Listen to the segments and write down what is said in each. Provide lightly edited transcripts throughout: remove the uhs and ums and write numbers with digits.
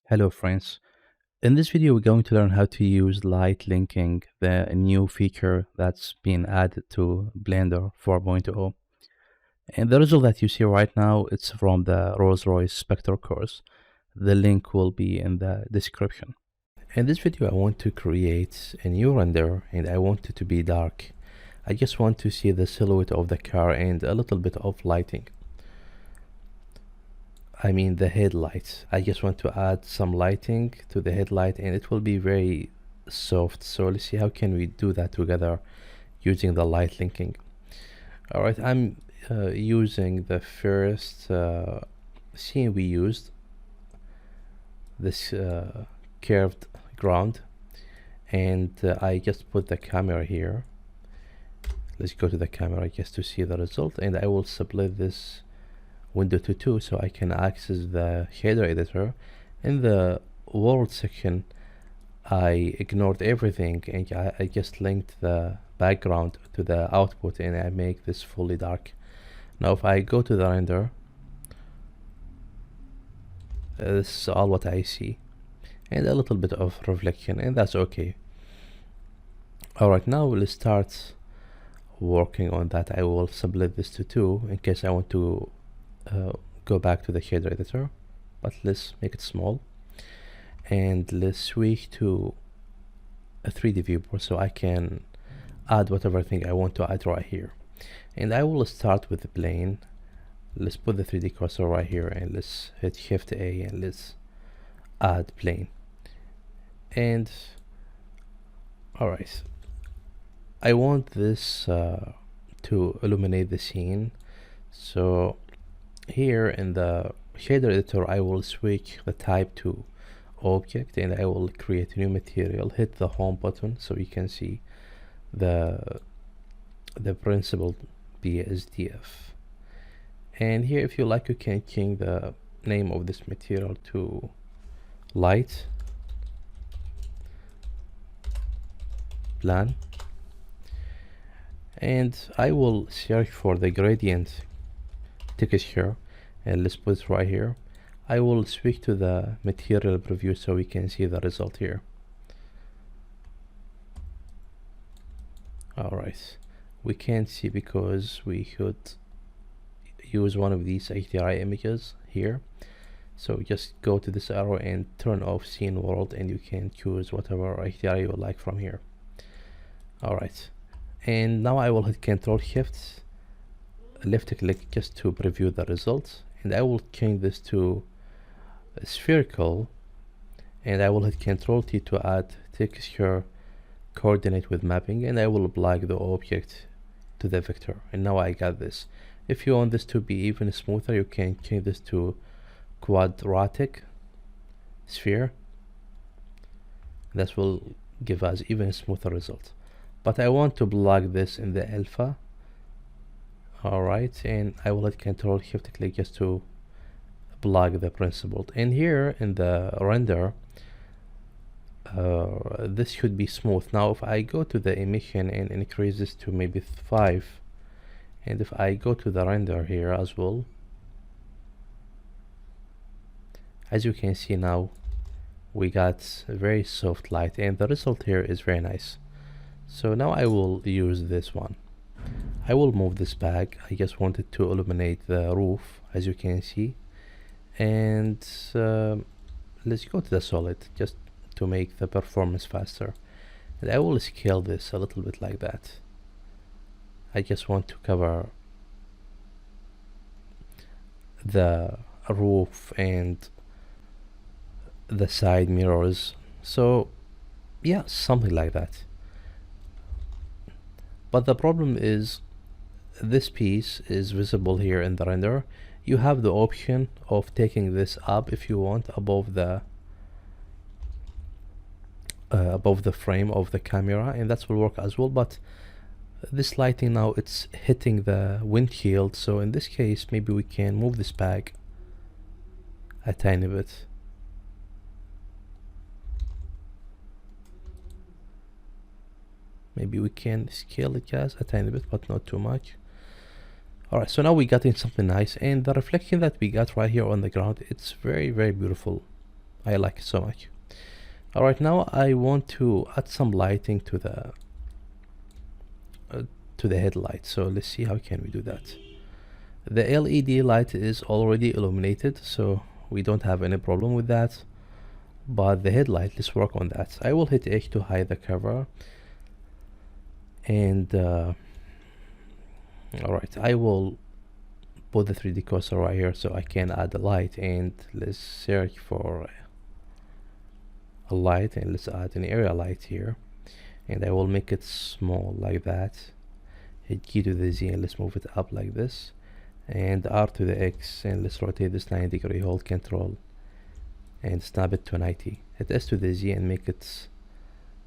Hello friends. In this video, we're going to learn how to use light linking, the new feature that's been added to Blender 4.0. And the result that you see right now, it's from the Rolls-Royce Spectre course. The link will be in the description. In this video, I want to create a new render and I want it to be dark. I just want to see the silhouette of the car and a little bit of lighting. I mean the headlights. I just want to add some lighting to the headlight and it will be very soft. So let's see how can we do that together using the light linking. All right, I'm using the first scene we used, this curved ground, and I just put the camera here. Let's go to the camera just to see the result, and I will split this window to 2 so I can access the shader editor. In the world section, I ignored everything and I just linked the background to the output and I make this fully dark. Now if I go to the render, this is all what I see and a little bit of reflection, and that's okay. Alright, now we'll start working on that. I will split this to 2 in case I want to go back to the shader editor, but let's make it small and let's switch to a 3D viewport so I can add whatever thing I want to add right here. And I will start with the plane. Let's put the 3D cursor right here and let's hit Shift A and let's add plane. And alright, I want this to illuminate the scene. So here in the shader editor, I will switch the type to object and I will create a new material. Hit the home button so you can see the principled BSDF. And here, if you like, you can change the name of this material to light plan. And I will search for the gradient texture and let's put it right here. I will switch to the material preview so we can see the result here. Alright, we can't see because we should use one of these HDRI images here. So just go to this arrow and turn off scene world and you can choose whatever HDRI you like from here. Alright, and now I will hit Control Shift left click just to preview the results, and I will change this to spherical, and I will hit Control T to add texture coordinate with mapping, and I will apply the object to the vector, and now I got this. If you want this to be even smoother, you can change this to quadratic sphere. This will give us even smoother result, but I want to plug this in the alpha. Alright, and I will hit Control Shift click just to plug the principled. And here in the render, this should be smooth. Now if I go to the emission and increase this to maybe 5, and if I go to the render here as well, as you can see now, we got a very soft light and the result here is very nice. So now I will use this one. I will move this back. I just wanted to illuminate the roof, as you can see, and let's go to the solid just to make the performance faster, and I will scale this a little bit like that. I just want to cover the roof and the side mirrors, so yeah, something like that. But the problem is this piece is visible here in the render. You have the option of taking this up if you want above the frame of the camera, and that will work as well. But this lighting now, it's hitting the windshield, so in this case maybe we can move this back a tiny bit. Maybe we can scale it just a tiny bit, but not too much. Alright, so now we got in something nice, and the reflection that we got right here on the ground, it's very, very beautiful. I like it so much. Alright, now I want to add some lighting to the headlight. So let's see how can we do that. The LED light is already illuminated, so we don't have any problem with that. But the headlight, let's work on that. I will hit H to hide the cover. And alright, I will put the 3D cursor right here so I can add a light, and let's search for a light, and let's add an area light here, and I will make it small like that. Hit key to the Z and let's move it up like this, and R to the X, and let's rotate this 90 degree, hold control and snap it to 90. Hit S to the Z and make it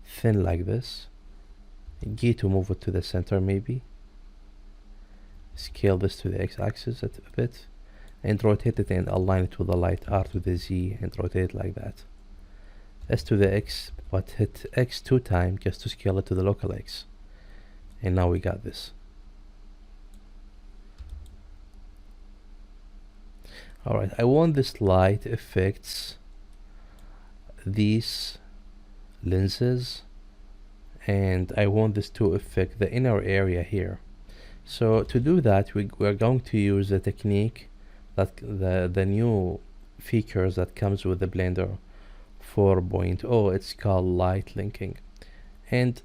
thin like this. G to move it to the center maybe. Scale this to the X-axis a bit, and rotate it and align it with the light. R to the Z and rotate it like that. S to the X, but hit X 2 times just to scale it to the local X. And now we got this. Alright, I want this light affects these lenses, and I want this to affect the inner area here. So to do that, we're going to use the technique that the new features that comes with the Blender 4.0. It's called light linking, and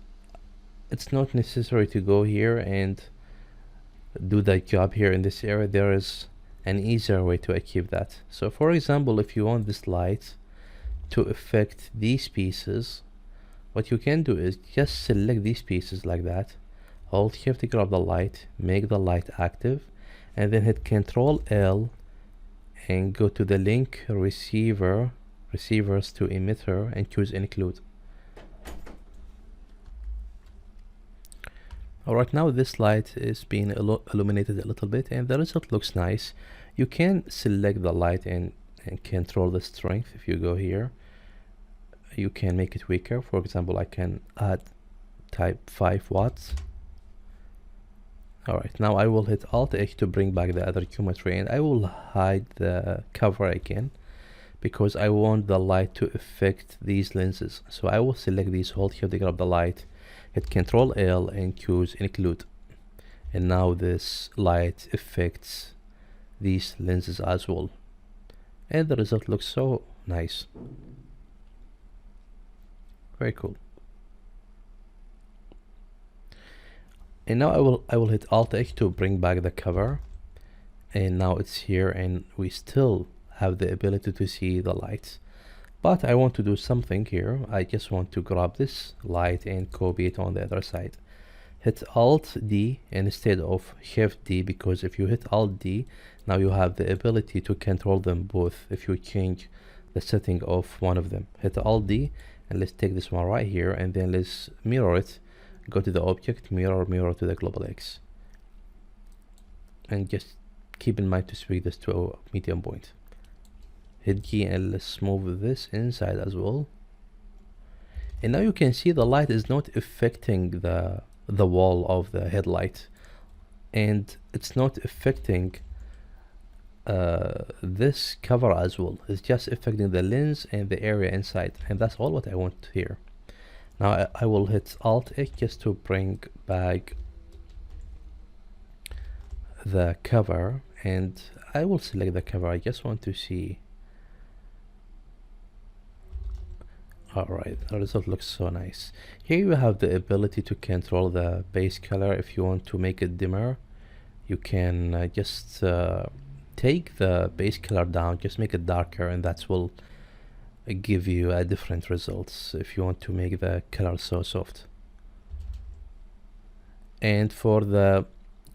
it's not necessary to go here and do that job here in this area. There is an easier way to achieve that. So for example, if you want this light to affect these pieces, what you can do is just select these pieces like that, hold shift to grab the light, make the light active, and then hit Ctrl L and go to the link receivers to emitter and choose include. Alright, now this light is being illuminated a little bit, and the result looks nice. You can select the light and control the strength. If you go here, you can make it weaker. For example, I can add type 5 watts. Alright, now I will hit Alt H to bring back the other geometry, and I will hide the cover again because I want the light to affect these lenses. So I will select these, hold here to grab the light, hit Ctrl L and choose include, and now this light affects these lenses as well, and the result looks so nice. Very cool. And now I will hit Alt H to bring back the cover, and now it's here, and we still have the ability to see the lights. But I want to do something here. I just want to grab this light and copy it on the other side. Hit Alt D instead of Shift D, because if you hit Alt D, now you have the ability to control them both if you change the setting of one of them. Hit Alt D, and let's take this one right here, and then let's mirror it. Go to the object, mirror to the global X. And just keep in mind to switch this to a medium point. Hit G and let's move this inside as well. And now you can see the light is not affecting the wall of the headlight, and it's not affecting this cover as well. It's just affecting the lens and the area inside, and that's all what I want here. Now I will hit Alt H just to bring back the cover, and I will select the cover. I just want to see. Alright, the result looks so nice. Here you have the ability to control the base color. If you want to make it dimmer, you can just take the base color down, just make it darker, and that will give you a different results if you want to make the color so soft. And for the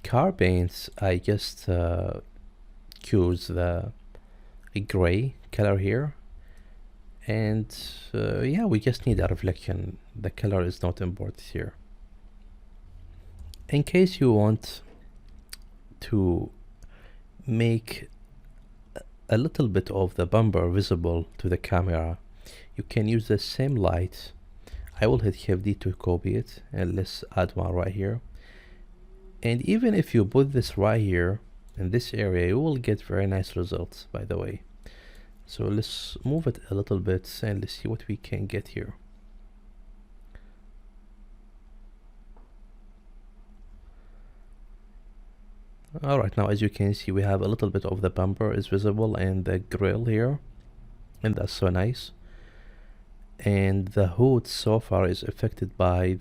car paints, I just choose the gray color here, and yeah, we just need a reflection. The color is not important here. In case you want to make a little bit of the bumper visible to the camera, you can use the same light. I will hit Shift D to copy it, and let's add one right here. And even if you put this right here in this area, you will get very nice results, by the way. So let's move it a little bit and let's see what we can get here. Alright, now as you can see we have a little bit of the bumper is visible and the grill here, and that's so nice. And the hood so far is affected by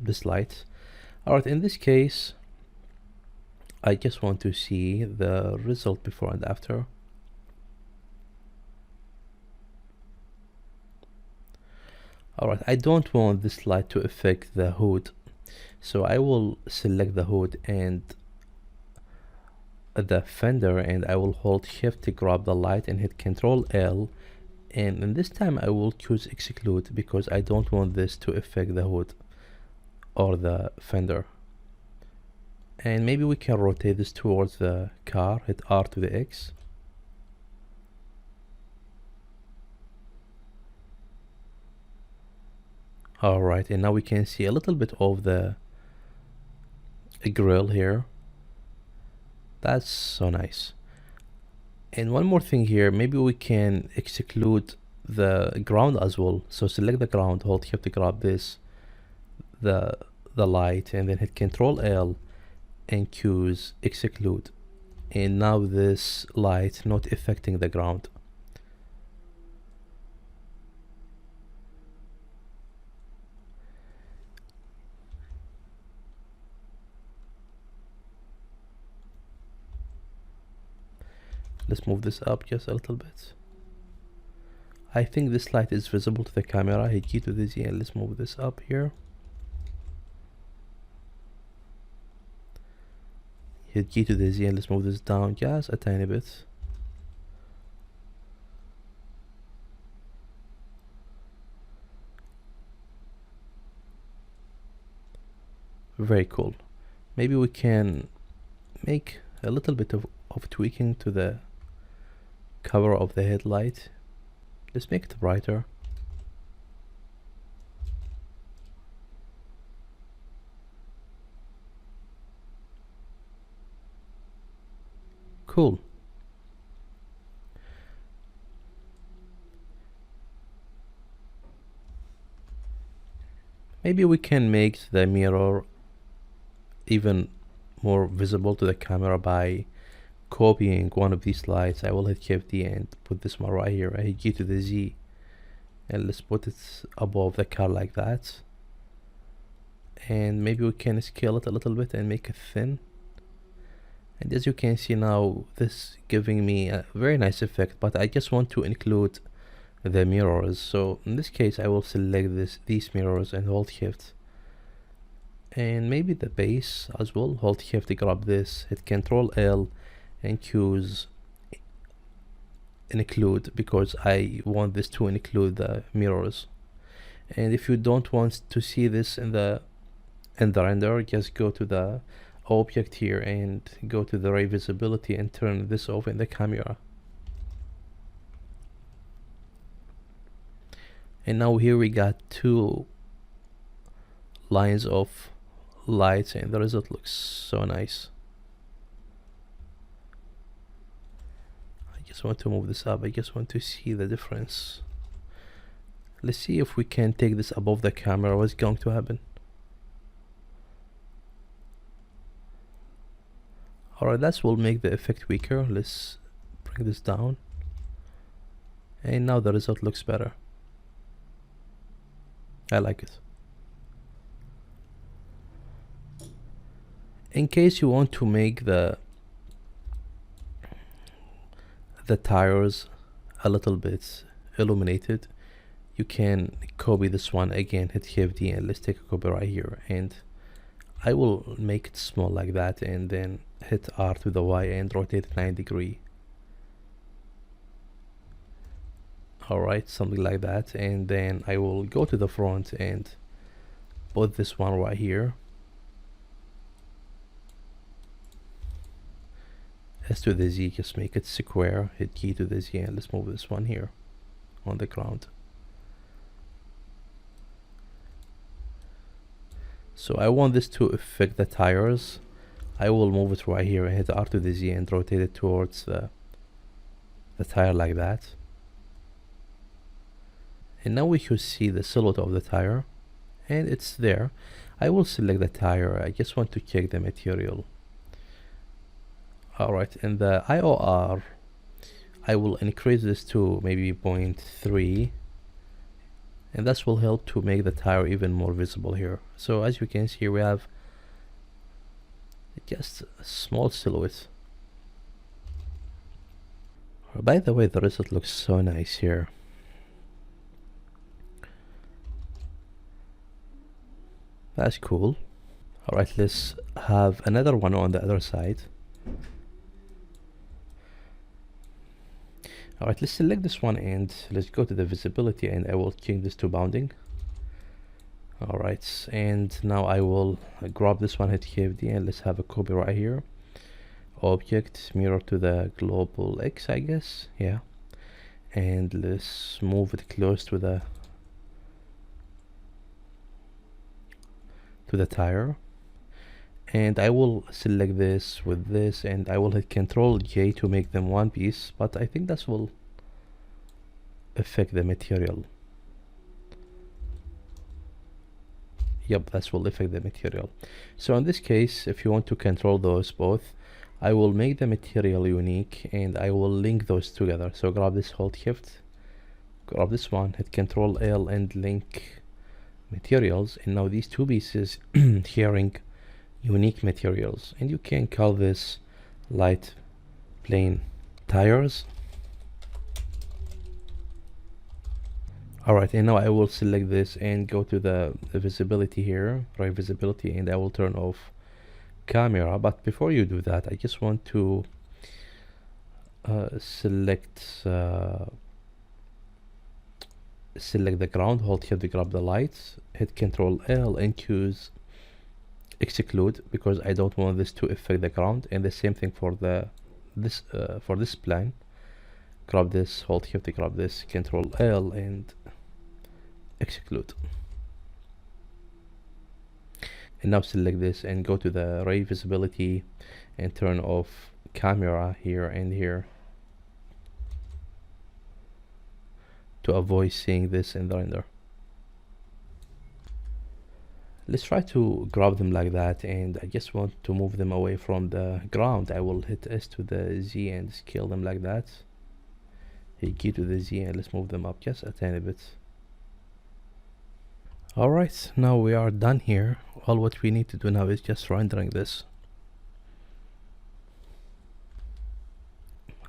this light. Alright, in this case I just want to see the result before and after. Alright, I don't want this light to affect the hood, so I will select the hood and the fender, and I will hold shift to grab the light and hit Ctrl L, and this time I will choose exclude because I don't want this to affect the hood or the fender. And maybe we can rotate this towards the car, hit R to the X. Alright, and now we can see a little bit of the grill here. That's so nice. And one more thing here, maybe we can exclude the ground as well. So select the ground, hold shift to grab this, the light, and then hit Ctrl L and choose exclude. And now this light not affecting the ground. Let's move this up just a little bit. I think this light is visible to the camera. Hit G to the Z and let's move this up here. Hit G to the Z and let's move this down just a tiny bit. Very cool. Maybe we can make a little bit of tweaking to the cover of the headlight. Let's make it brighter. Cool. Maybe we can make the mirror even more visible to the camera by copying one of these lights. I will hit Shift D and put this one right here. I hit G to the Z and let's put it above the car like that. And maybe we can scale it a little bit and make it thin. And as you can see now, this giving me a very nice effect, but I just want to include the mirrors. So in this case I will select these mirrors and hold Shift, and maybe the base as well, hold Shift to grab this, hit Ctrl L and choose include because I want this to include the mirrors. And if you don't want to see this in the render, just go to the object here and go to the ray visibility and turn this off in the camera. And now here we got two lines of lights and the result looks so nice. I just want to move this up. I just want to see the difference. Let's see if we can take this above the camera. What's going to happen? Alright, that will make the effect weaker. Let's bring this down. And now the result looks better. I like it. In case you want to make the tires a little bit illuminated, you can copy this one again, hit Shift D and let's take a copy right here, and I will make it small like that and then hit R to the Y and rotate it 90 degrees. Alright, something like that, and then I will go to the front and put this one right here. S to the Z, just make it square, hit key to the Z and let's move this one here on the ground. So I want this to affect the tires. I will move it right here and hit R to the Z and rotate it towards the tire like that. And now we should see the silhouette of the tire, and it's there. I will select the tire. I just want to check the material. Alright, and the IOR, I will increase this to maybe 0.3, and this will help to make the tire even more visible here. So as you can see, we have just a small silhouette. By the way, the result looks so nice here. That's cool. Alright, let's have another one on the other side. Alright, let's select this one and let's go to the visibility, and I will change this to bounding. Alright, and now I will grab this one, hit KFD, and let's have a copy right here. Object, mirror to the global X, I guess, yeah. And let's move it close to the tire. And I will select this with this, and I will hit Ctrl J to make them one piece, but I think that will affect the material. Yep, that will affect the material. So in this case, if you want to control those both, I will make the material unique, and I will link those together. So grab this, hold shift, grab this one, hit Ctrl L and link materials, and now these two pieces sharing unique materials, and you can call this light plain tires. Alright, and now I will select this and go to the visibility here, right, visibility, and I will turn off camera. But before you do that, I just want to select the ground, hold here to grab the lights, hit Ctrl L and choose exclude, because I don't want this to affect the ground. And the same thing for this plane. Grab this, hold here to grab this, Ctrl L and exclude. And now select this and go to the ray visibility and turn off camera here and here to avoid seeing this in the render. Let's try to grab them like that, and I just want to move them away from the ground. I will hit S to the Z and scale them like that. Hit key to the Z and let's move them up just a tiny bit. Alright, now we are done here. All what we need to do now is just rendering this.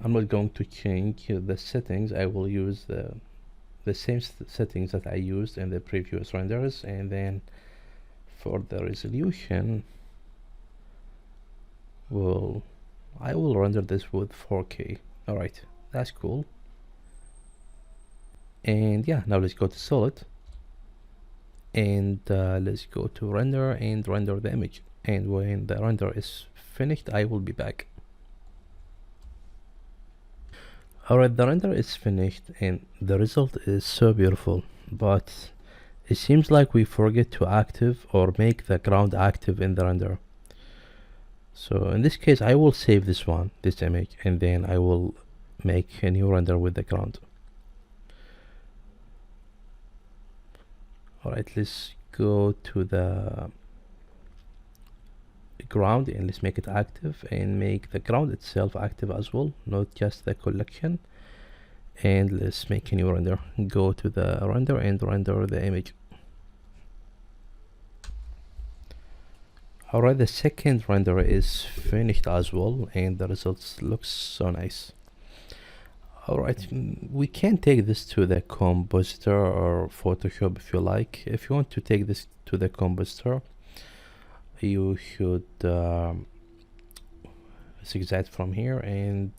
I'm not going to change the settings. I will use the same settings that I used in the previous renders, and then for the resolution, I will render this with 4K. Alright, that's cool. And yeah, now let's go to solid, and let's go to render and render the image. And when the render is finished, I will be back. Alright, the render is finished and the result is so beautiful, but it seems like we forget to active or make the ground active in the render. So in this case, I will save this image, and then I will make a new render with the ground. Alright, let's go to the ground and let's make it active, and make the ground itself active as well, not just the collection. And let's make a new render. Go to the render and render the image. Alright, the second render is finished as well, and the results looks so nice. Alright, we can take this to the compositor or Photoshop if you like. If you want to take this to the compositor, you should exit from here, and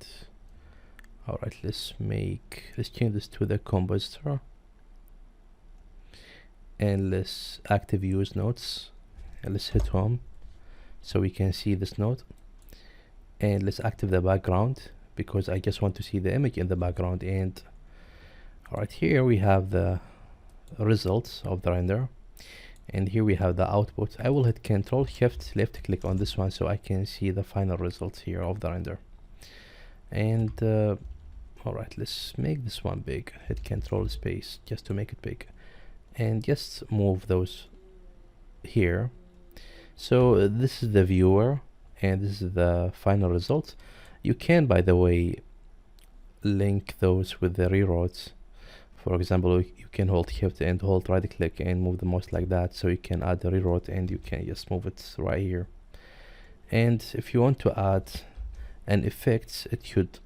alright, let's change this to the compositor, and let's active use nodes, and let's hit home so we can see this node, and let's active the background because I just want to see the image in the background. And alright, here we have the results of the render, and here we have the output. I will hit Ctrl Shift left click on this one so I can see the final results here of the render. And Alright, let's make this one big. Hit Control Space just to make it big, and just move those here. So this is the viewer and this is the final result. You can, by the way, link those with the reroutes. For example, you can hold shift and hold right click and move the mouse like that, so you can add the reroute and you can just move it right here. And if you want to add an effect, it should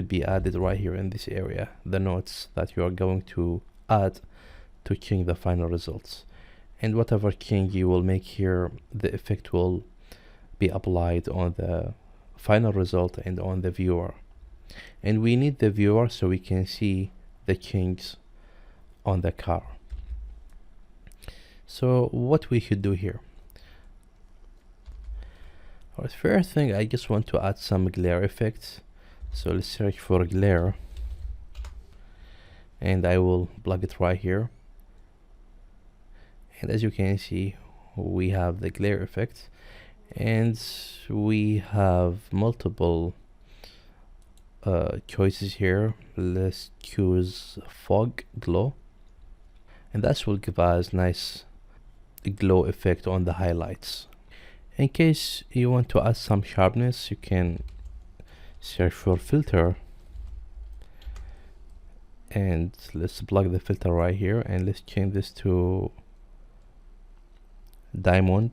be added right here in this area, the notes that you are going to add to change the final results. And whatever change you will make here, the effect will be applied on the final result and on the viewer. And we need the viewer so we can see the changes on the car. So what we should do here? Alright, first thing, I just want to add some glare effects. So let's search for glare, and I will plug it right here. And as you can see, we have the glare effect, and we have multiple choices here. Let's choose fog glow, and that will give us nice glow effect on the highlights. In case you want to add some sharpness, you can search for filter, and let's plug the filter right here, and let's change this to diamond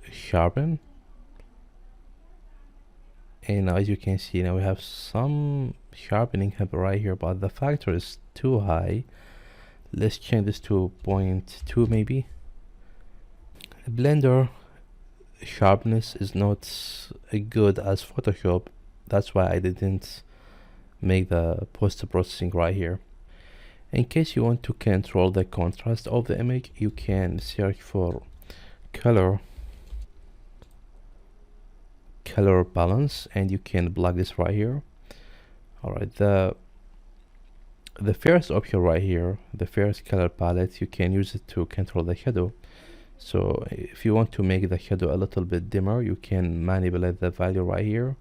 sharpen. And now as you can see, now we have some sharpening right here, but the factor is too high. Let's change this to 0.2 maybe. Blender sharpness is not good as Photoshop. That's why I didn't make the post-processing right here. In case you want to control the contrast of the image, you can search for color balance, and you can plug this right here. Alright, the first option right here, the first color palette, you can use it to control the shadow. So if you want to make the shadow a little bit dimmer, you can manipulate the value right here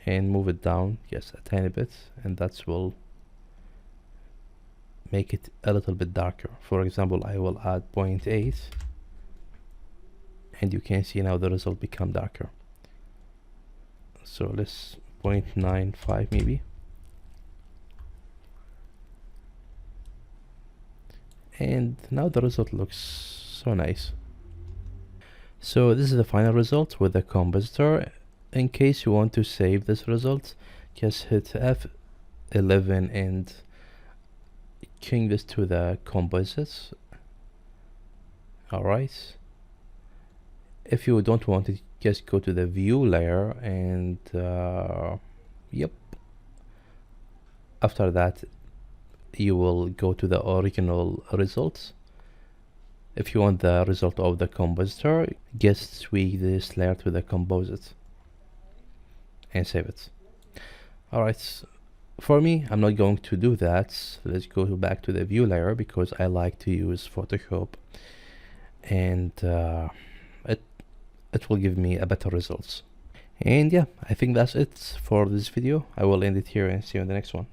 and move it down just a tiny bit, and that will make it a little bit darker. For example, I will add 0.8, and you can see now the result become darker. So let's 0.95 maybe, and now the result looks so nice. So this is the final result with the compositor. In case you want to save this result, just hit F11 and change this to the composites. Alright, if you don't want it, just go to the view layer, and yep, after that you will go to the original results. If you want the result of the compositor, just tweak this layer to the composite and save it. Alright, for me, I'm not going to do that. Let's go back to the view layer because I like to use Photoshop, and it will give me a better results. And yeah, I think that's it for this video. I will end it here and see you in the next one.